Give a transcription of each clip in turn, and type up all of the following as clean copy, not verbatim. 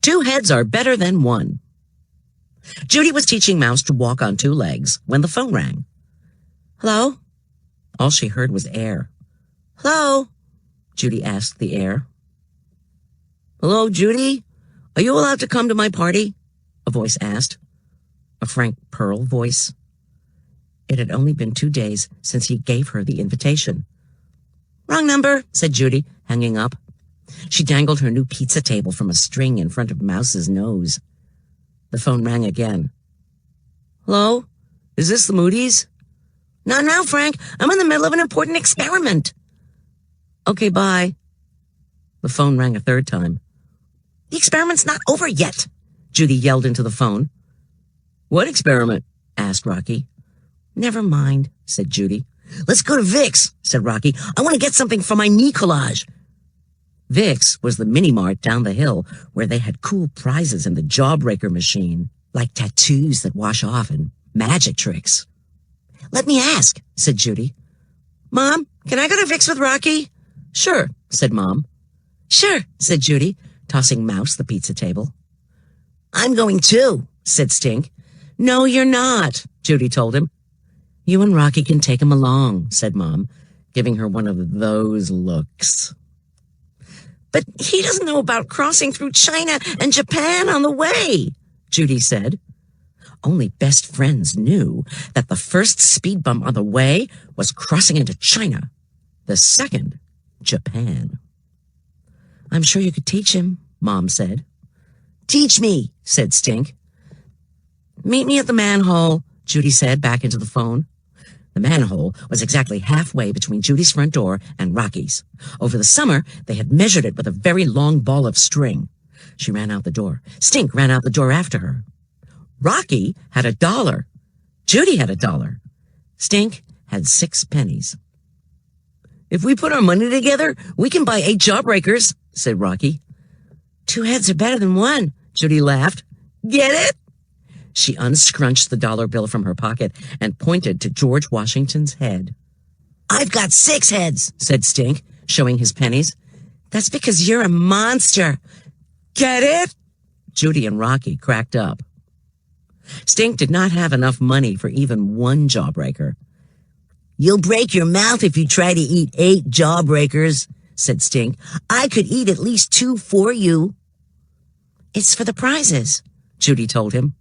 2 heads are better than 1. Judy was teaching Mouse to walk on 2 legs when the phone rang. Hello? All she heard was air. Hello? Judy asked the air. Hello, Judy? Are you allowed to come to my party? A voice asked. A Frank Pearl voice. It had only been 2 days since he gave her the invitation. Wrong number, said Judy, hanging up. She dangled her new pizza table from a string in front of Mouse's nose. The phone rang again. Hello? Is this the Moody's? Not now, Frank. I'm in the middle of an important experiment. Okay, bye. The phone rang a 3rd time. The experiment's not over yet, Judy yelled into the phone. What experiment? Asked Rocky. Never mind, said Judy. Let's go to Vic's, said Rocky. I want to get something for my knee collage. Vic's was the mini-mart down the hill where they had cool prizes in the jawbreaker machine, like tattoos that wash off and magic tricks. Let me ask, said Judy. Mom, can I go to Vic's with Rocky? Sure, said Mom. Sure, said Judy, tossing Mouse the pizza table. I'm going too, said Stink. No, you're not, Judy told him. You and Rocky can take him along, said Mom, giving her one of those looks. But he doesn't know about crossing through China and Japan on the way, Judy said. Only best friends knew that the first speed bump on the way was crossing into China, the second, Japan. I'm sure you could teach him, Mom said. Teach me, said Stink. Meet me at the manhole, Judy said back into the phone. The manhole was exactly halfway between Judy's front door and Rocky's. Over the summer, they had measured it with a very long ball of string. She ran out the door. Stink ran out the door after her. Rocky had $1. Judy had $1. Stink had 6 pennies. If we put our money together, we can buy 8 jawbreakers, said Rocky. 2 heads are better than 1, Judy laughed. Get it? She unscrunched the dollar bill from her pocket and pointed to George Washington's head. I've got 6 heads, said Stink, showing his pennies. That's because you're a monster. Get it? Judy and Rocky cracked up. Stink did not have enough money for even 1 jawbreaker. You'll break your mouth if you try to eat 8 jawbreakers, said Stink. I could eat at least 2 for you. It's for the prizes, Judy told him.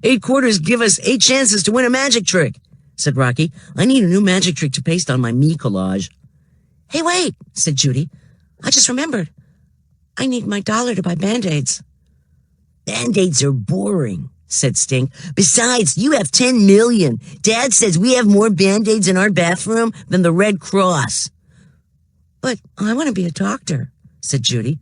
8 quarters give us 8 chances to win a magic trick, said Rocky. I need a new magic trick to paste on my me collage. Hey, wait, said Judy. I just remembered. I need my $1 to buy Band-Aids. Band-Aids are boring, said Stink. Besides, you have 10 million. Dad says we have more Band-Aids in our bathroom than the Red Cross. But I want to be a doctor, said Judy.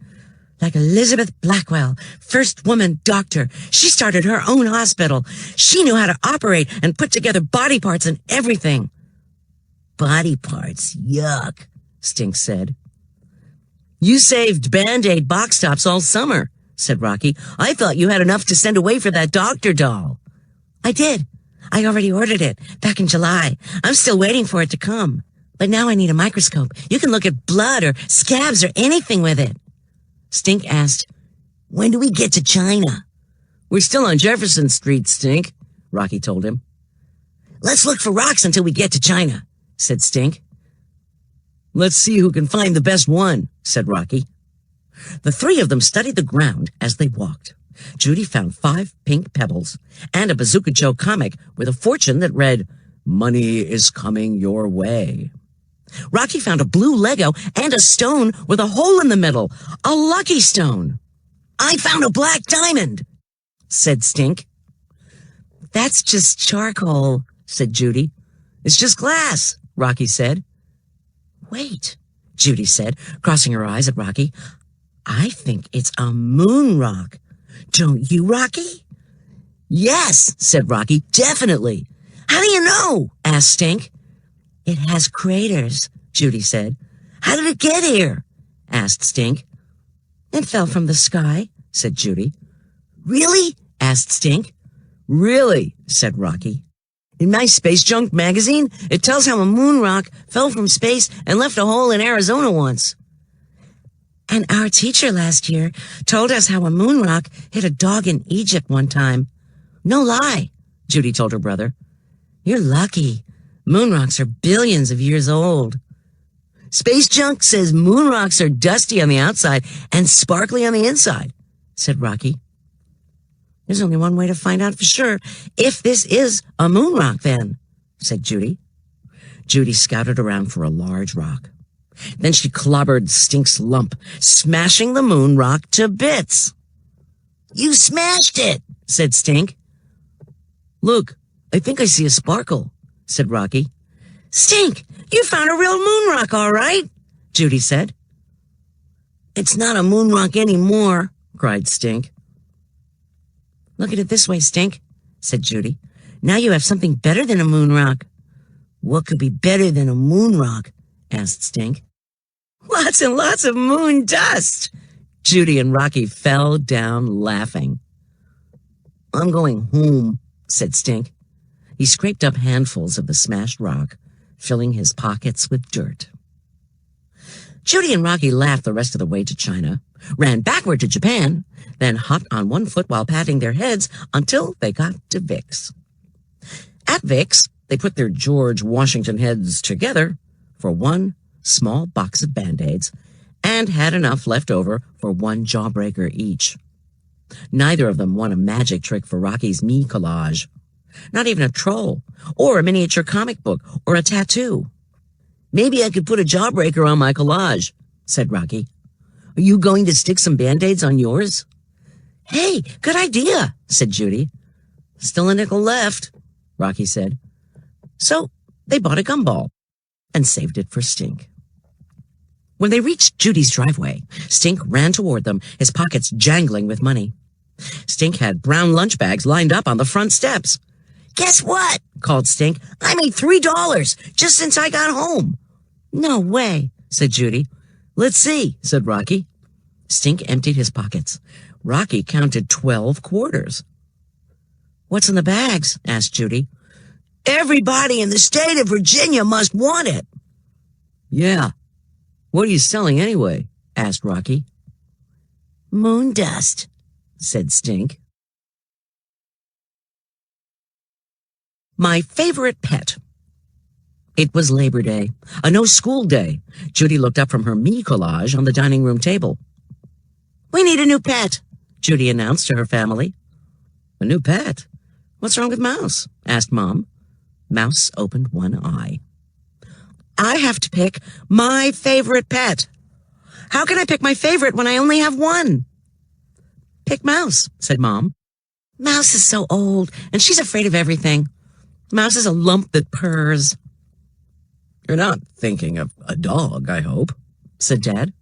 Like Elizabeth Blackwell, first woman doctor. She started her own hospital. She knew how to operate and put together body parts and everything. Body parts, yuck, Stink said. You saved Band-Aid box tops all summer, said Rocky. I thought you had enough to send away for that doctor doll. I did. I already ordered it back in July. I'm still waiting for it to come. But now I need a microscope. You can look at blood or scabs or anything with it. Stink asked, when do we get to China? We're still on Jefferson Street, Stink, Rocky told him. Let's look for rocks until we get to China, said Stink. Let's see who can find the best one, said Rocky. The 3 of them studied the ground as they walked. Judy found 5 pink pebbles and a Bazooka Joe comic with a fortune that read, Money is coming your way. Rocky found a blue Lego and a stone with a hole in the middle, a lucky stone. I found a black diamond, said Stink. That's just charcoal, said Judy. It's just glass, Rocky said. Wait, Judy said, crossing her eyes at Rocky. I think it's a moon rock. Don't you, Rocky? Yes, said Rocky, definitely. How do you know? Asked Stink. It has craters, Judy said. How did it get here? Asked Stink. It fell from the sky, said Judy. Really? Asked Stink. Really, said Rocky. In my Space Junk magazine, it tells how a moon rock fell from space and left a hole in Arizona once. And our teacher last year told us how a moon rock hit a dog in Egypt one time. No lie, Judy told her brother. You're lucky. Moon rocks are billions of years old. Space Junk says moon rocks are dusty on the outside and sparkly on the inside, said Rocky. There's only one way to find out for sure if this is a moon rock then, said Judy. Judy scouted around for a large rock. Then she clobbered Stink's lump, smashing the moon rock to bits. You smashed it, said Stink. Look, I think I see a sparkle, said Rocky. Stink, you found a real moon rock, all right, Judy said. It's not a moon rock anymore, cried Stink. Look at it this way, Stink, said Judy. Now you have something better than a moon rock. What could be better than a moon rock? Asked Stink. Lots and lots of moon dust. Judy and Rocky fell down laughing. I'm going home, said Stink. He scraped up handfuls of the smashed rock, filling his pockets with dirt. Judy and Rocky laughed the rest of the way to China, ran backward to Japan, then hopped on one foot while patting their heads until they got to Vic's. At Vic's, they put their George Washington heads together for one small box of Band-Aids and had enough left over for one jawbreaker each. Neither of them won a magic trick for Rocky's me collage. Not even a troll, or a miniature comic book, or a tattoo. Maybe I could put a jawbreaker on my collage, said Rocky. Are you going to stick some Band-Aids on yours? Hey, good idea, said Judy. Still a nickel left, Rocky said. So they bought a gumball and saved it for Stink. When they reached Judy's driveway, Stink ran toward them, his pockets jangling with money. Stink had brown lunch bags lined up on the front steps. Guess what? Called Stink. I made $3 just since I got home. No way, said Judy. Let's see, said Rocky. Stink emptied his pockets. Rocky counted 12 quarters. What's in the bags? Asked Judy. Everybody in the state of Virginia must want it. Yeah. What are you selling anyway? Asked Rocky. Moon dust, said Stink. My favorite pet. It was Labor Day, a no-school day. Judy looked up from her me collage on the dining room table. We need a new pet, Judy announced to her family. A new pet? What's wrong with Mouse? Asked Mom. Mouse opened one eye. I have to pick my favorite pet. How can I pick my favorite when I only have one? Pick Mouse, said Mom. Mouse is so old, and she's afraid of everything. Mouse is a lump that purrs. You're not thinking of a dog, I hope, said Dad.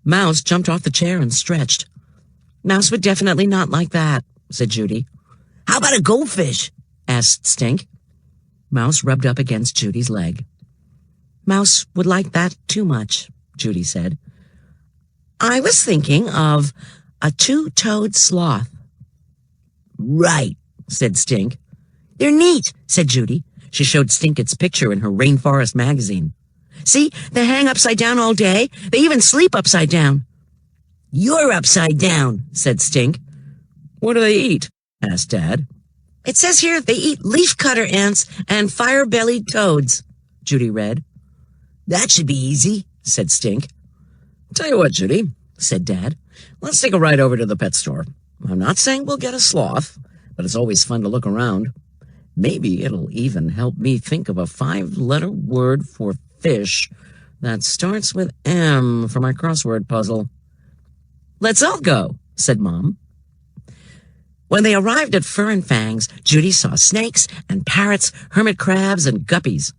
Mouse jumped off the chair and stretched. Mouse would definitely not like that, said Judy. How about a goldfish? Asked Stink. Mouse rubbed up against Judy's leg. Mouse would like that too much, Judy said. I was thinking of a two-toed sloth. Right, said Stink. They're neat, said Judy. She showed Stink its picture in her Rainforest magazine. See, they hang upside down all day. They even sleep upside down. You're upside down, said Stink. What do they eat? Asked Dad. It says here they eat leafcutter ants and fire-bellied toads, Judy read. That should be easy, said Stink. Tell you what, Judy, said Dad. Let's take a ride over to the pet store. I'm not saying we'll get a sloth, but it's always fun to look around. Maybe it'll even help me think of a 5-letter word for fish that starts with M for my crossword puzzle. Let's all go, said Mom. When they arrived at Fur and Fangs, Judy saw snakes and parrots, hermit crabs, and guppies.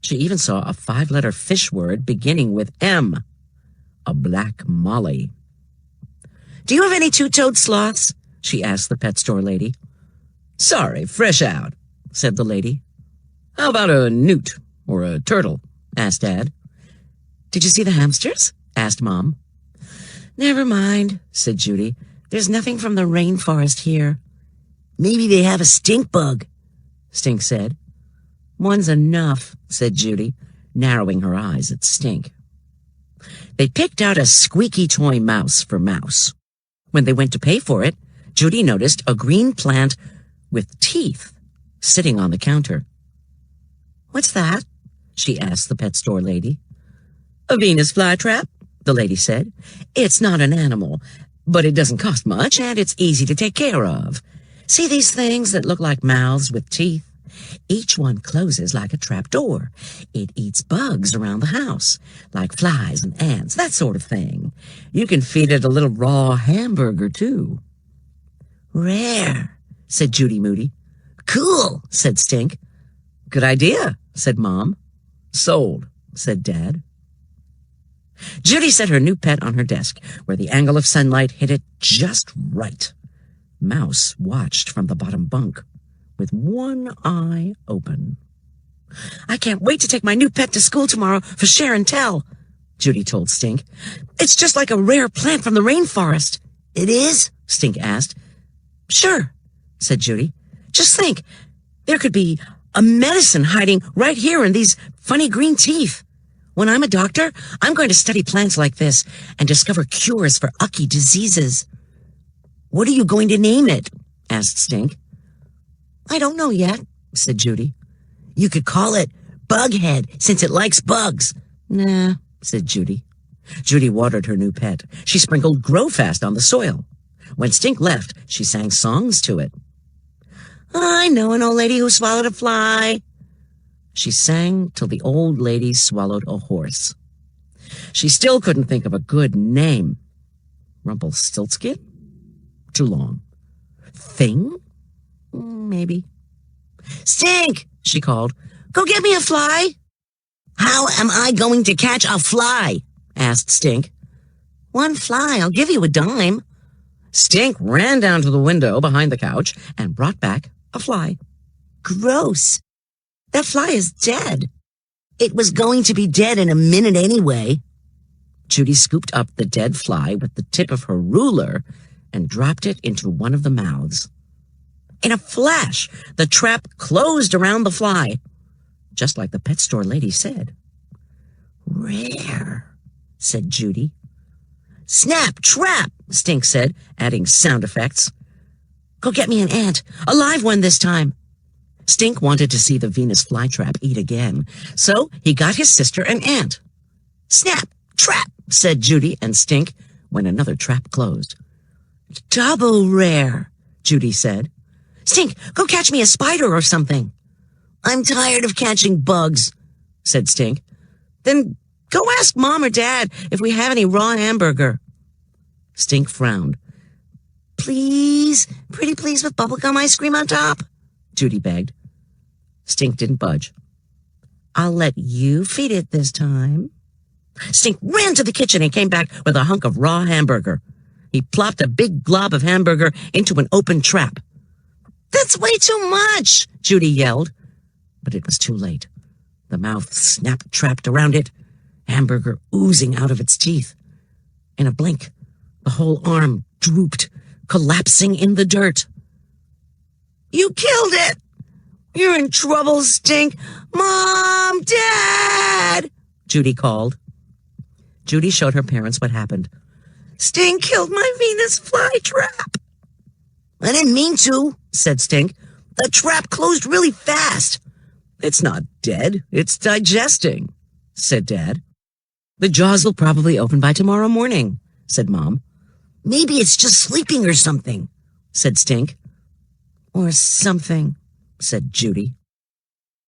She even saw a 5-letter fish word beginning with M, a black molly. Do you have any two-toed sloths? She asked the pet store lady. Sorry, fresh out, said the lady. How about a newt or a turtle? Asked Dad. Did you see the hamsters? Asked Mom. Never mind, said Judy. There's nothing from the rainforest here. Maybe they have a stink bug, Stink said. One's enough, said Judy, narrowing her eyes at Stink. They picked out a squeaky toy mouse for Mouse. When they went to pay for it, Judy noticed a green plant with teeth sitting on the counter. "What's that?" she asked the pet store lady. "A Venus flytrap," the lady said. "It's not an animal, but it doesn't cost much, and it's easy to take care of. See these things that look like mouths with teeth? Each one closes like a trap door. It eats bugs around the house, like flies and ants, that sort of thing. You can feed it a little raw hamburger, too." "Rare," said Judy Moody. "Cool," said Stink. "Good idea," said Mom. "Sold," said Dad. Judy set her new pet on her desk, where the angle of sunlight hit it just right. Mouse watched from the bottom bunk, with one eye open. "I can't wait to take my new pet to school tomorrow for share and tell," Judy told Stink. "It's just like a rare plant from the rainforest." "It is?" Stink asked. "Sure," said Judy. "Just think, there could be a medicine hiding right here in these funny green teeth. When I'm a doctor, I'm going to study plants like this and discover cures for ucky diseases." "What are you going to name it?" asked Stink. "I don't know yet," said Judy. "You could call it Bughead, since it likes bugs." "Nah," said Judy. Judy watered her new pet. She sprinkled Grow Fast on the soil. When Stink left, she sang songs to it. "I know an old lady who swallowed a fly." She sang till the old lady swallowed a horse. She still couldn't think of a good name. Rumpelstiltskin? Too long. Thing? Maybe. "Stink!" she called. "Go get me a fly." "How am I going to catch a fly?" asked Stink. "One fly, I'll give you a dime." Stink ran down to the window behind the couch and brought back a fly. "Gross. That fly is dead." "It was going to be dead in a minute anyway." Judy scooped up the dead fly with the tip of her ruler and dropped it into one of the mouths. In a flash, the trap closed around the fly, just like the pet store lady said. "Rare," said Judy. "Snap, trap," Stink said, adding sound effects. "Go get me an ant, a live one this time." Stink wanted to see the Venus flytrap eat again, so he got his sister an ant. "Snap, trap," said Judy and Stink when another trap closed. "Double rare," Judy said. "Stink, go catch me a spider or something." "I'm tired of catching bugs," said Stink. "Then go ask Mom or Dad if we have any raw hamburger." Stink frowned. "Please, pretty please with bubblegum ice cream on top," Judy begged. Stink didn't budge. "I'll let you feed it this time." Stink ran to the kitchen and came back with a hunk of raw hamburger. He plopped a big glob of hamburger into an open trap. "That's way too much," Judy yelled. But it was too late. The mouth snap-trapped around it, hamburger oozing out of its teeth. In a blink, the whole arm drooped, collapsing in the dirt. "You killed it! You're in trouble, Stink! Mom! Dad!" Judy called. Judy showed her parents what happened. "Stink killed my Venus flytrap." "I didn't mean to," said Stink. "The trap closed really fast." "It's not dead. It's digesting," said Dad. "The jaws will probably open by tomorrow morning," said Mom. "Maybe it's just sleeping or something," said Stink. "Or something," said Judy.